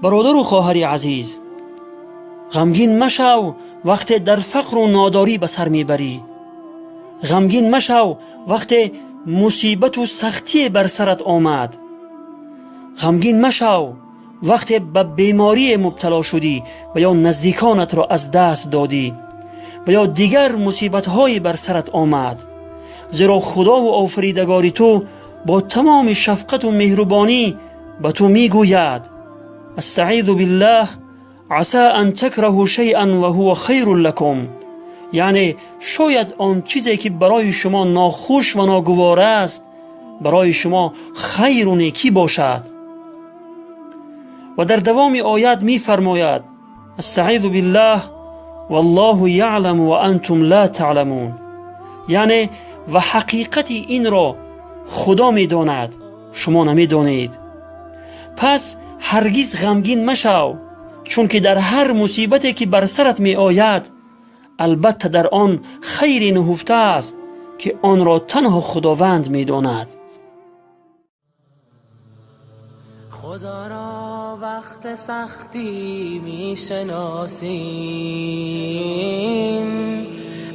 برادر و خواهر عزیز، غمگین مشو وقتی در فقر و ناداری به سر میبری. غمگین مشو وقتی مصیبت و سختی بر سرت آمد. غمگین مشو وقتی به بیماری مبتلا شدی و یا نزدیکانت را از دست دادی و یا دیگر مصیبت‌های بر سرت آمد، زیرا خدا و آفریدگار تو با تمام شفقت و مهربانی به تو میگوید: استعیذ بالله عسى ان تکرهوا شیئا و هو خیر لکم. یعنی شاید آن چیزی که برای شما ناخوش و ناگوار است برای شما خیر و نیکی باشد. و در دوام آیت می فرماید: استعیذ بالله والله یعلم و انتم لا تعلمون. یعنی و حقیقت این را خدا می داند، شما نمی دانید. پس هرگز غمگین مشو، چون که در هر مصیبتی که بر سرت می آید البته در آن خیری نهفته است که آن را تنها خداوند می داند. خدا را وقت سختی می شناسیم،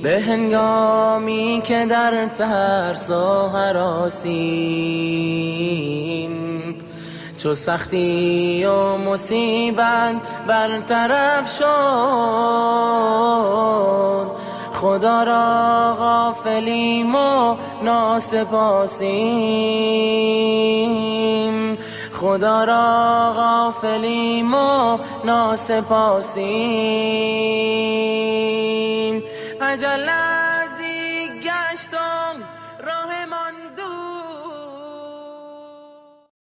به هنگامی که در ترس و هراسیم. چو سختی و مصیبت برطرف شد، خدا را غافلیم و ناسپاسیم. خدا را غافلیم و ناسپاسیم. عجله